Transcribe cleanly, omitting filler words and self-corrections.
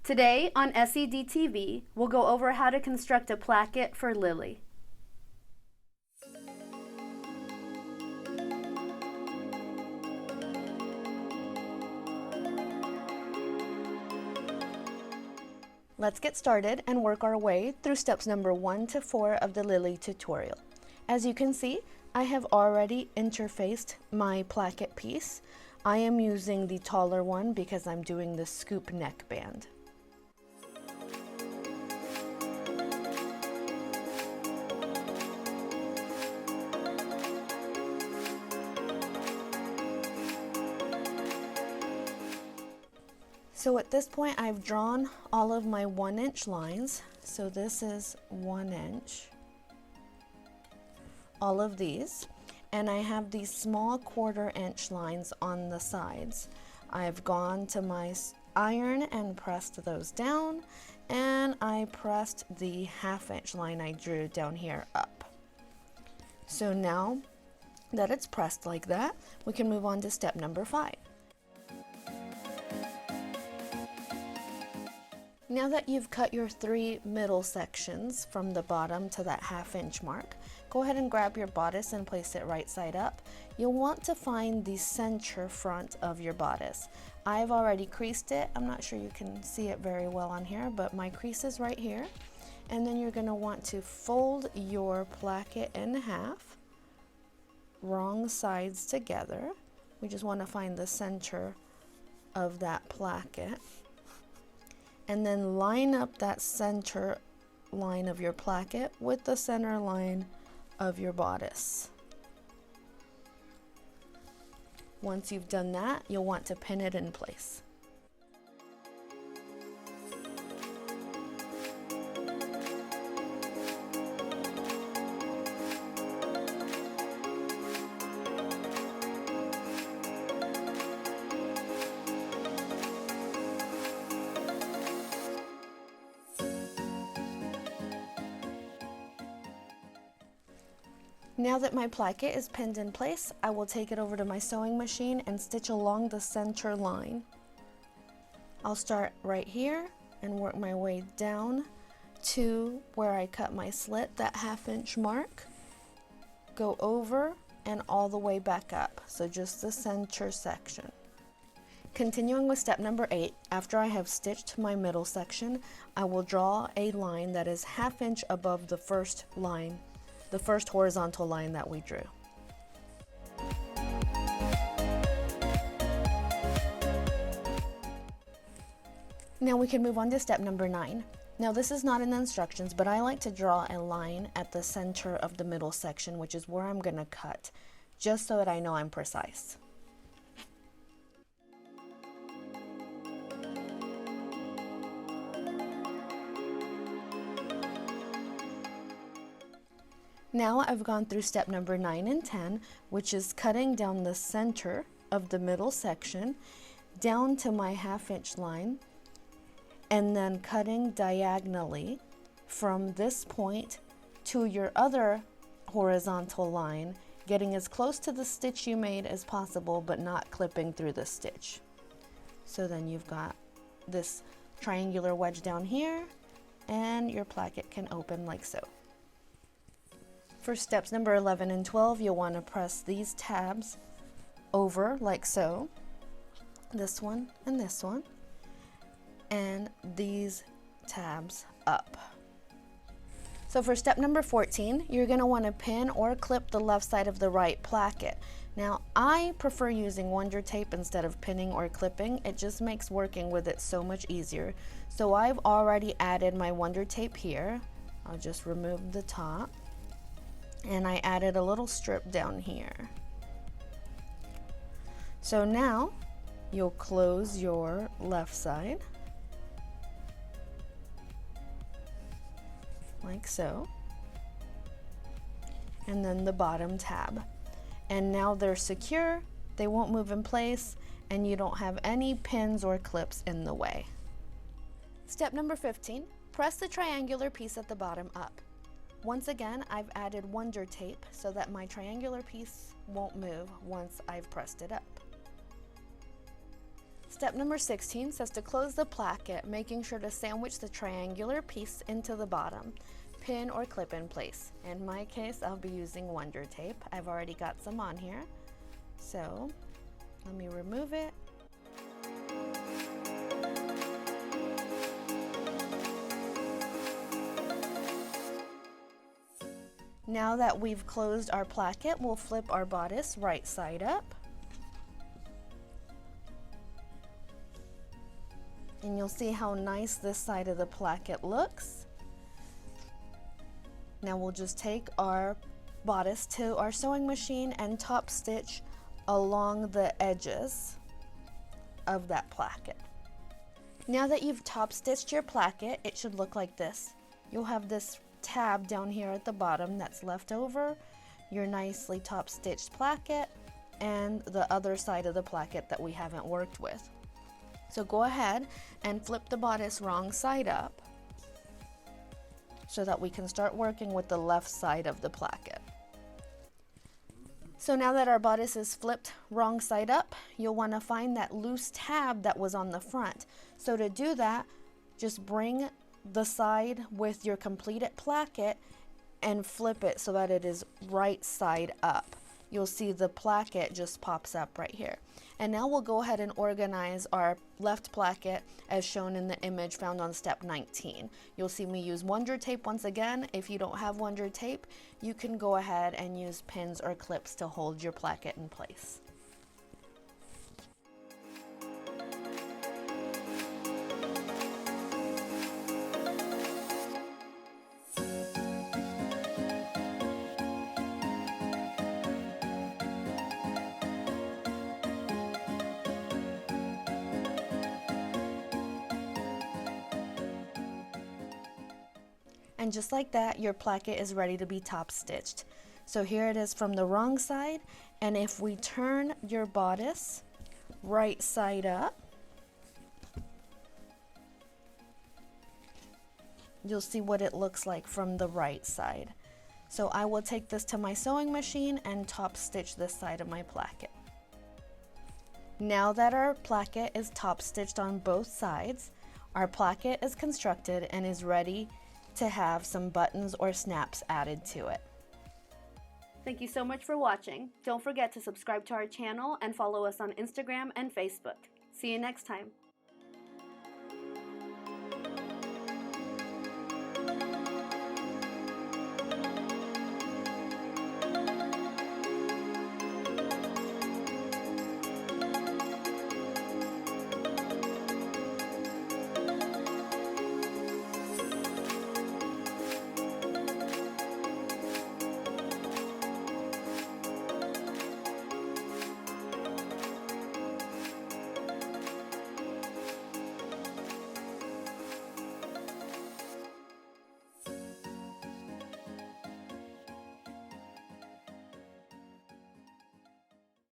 Today on SED-TV, we'll go over how to construct a placket for Lily. Let's get started and work our way through steps number 1 to 4 of the Lily tutorial. As you can see, I have already interfaced my placket piece. I am using the taller one because I'm doing the scoop neckband. So at this point, I've drawn all of my 1-inch lines. So this is 1 inch, all of these, and I have these small 1/4-inch lines on the sides. I've gone to my iron and pressed those down, and I pressed the 1/2-inch line I drew down here up. So now that it's pressed like that, we can move on to step number 5. Now that you've cut your 3 middle sections from the bottom to that 1/2-inch mark, go ahead and grab your bodice and place it right side up. You'll want to find the center front of your bodice. I've already creased it. I'm not sure you can see it very well on here, but my crease is right here. And then you're going to want to fold your placket in half, wrong sides together. We just want to find the center of that placket. And then line up that center line of your placket with the center line of your bodice. Once you've done that, you'll want to pin it in place. Now that my placket is pinned in place, I will take it over to my sewing machine and stitch along the center line. I'll start right here and work my way down to where I cut my slit, that 1/2-inch mark, go over and all the way back up, so just the center section. Continuing with step number 8, after I have stitched my middle section, I will draw a line that is 1/2 inch above the first line, the first horizontal line that we drew. Now we can move on to step number 9. Now this is not in the instructions, but I like to draw a line at the center of the middle section, which is where I'm going to cut, just so that I know I'm precise. Now I've gone through step number 9 and 10, which is cutting down the center of the middle section down to my 1/2-inch line, and then cutting diagonally from this point to your other horizontal line, getting as close to the stitch you made as possible, but not clipping through the stitch. So then you've got this triangular wedge down here, and your placket can open like so. For steps number 11 and 12, you'll want to press these tabs over like so, this one, and these tabs up. So for step number 14, you're going to want to pin or clip the left side of the right placket. Now, I prefer using Wonder Tape instead of pinning or clipping. It just makes working with it so much easier. So I've already added my Wonder Tape here. I'll just remove the top. And I added a little strip down here. So now you'll close your left side like so, and then the bottom tab. And now they're secure, they won't move in place, and you don't have any pins or clips in the way. Step number 15, press the triangular piece at the bottom up. Once again, I've added Wonder Tape so that my triangular piece won't move once I've pressed it up. step number 16 says to close the placket, making sure to sandwich the triangular piece into the bottom. Pin or clip in place. In my case, I'll be using Wonder Tape. I've already got some on here. So let me remove it. Now that we've closed our placket, we'll flip our bodice right side up. And you'll see how nice this side of the placket looks. Now we'll just take our bodice to our sewing machine and top stitch along the edges of that placket. Now that you've top stitched your placket, it should look like this. You'll have this tab down here at the bottom that's left over, your nicely top stitched placket, and the other side of the placket that we haven't worked with. So go ahead and flip the bodice wrong side up so that we can start working with the left side of the placket. So now that our bodice is flipped wrong side up, you'll want to find that loose tab that was on the front. So to do that, just bring the side with your completed placket and flip it so that it is right side up. You'll see the placket just pops up right here. And now we'll go ahead and organize our left placket as shown in the image found on step 19. You'll see me use Wonder Tape once again. If you don't have Wonder Tape, you can go ahead and use pins or clips to hold your placket in place. And just like that, your placket is ready to be top stitched. So here it is from the wrong side, and if we turn your bodice right side up, you'll see what it looks like from the right side. So I will take this to my sewing machine and top stitch this side of my placket. Now that our placket is top stitched on both sides, our placket is constructed and is ready to have some buttons or snaps added to it. Thank you so much for watching. Don't forget to subscribe to our channel and follow us on Instagram and Facebook. See you next time.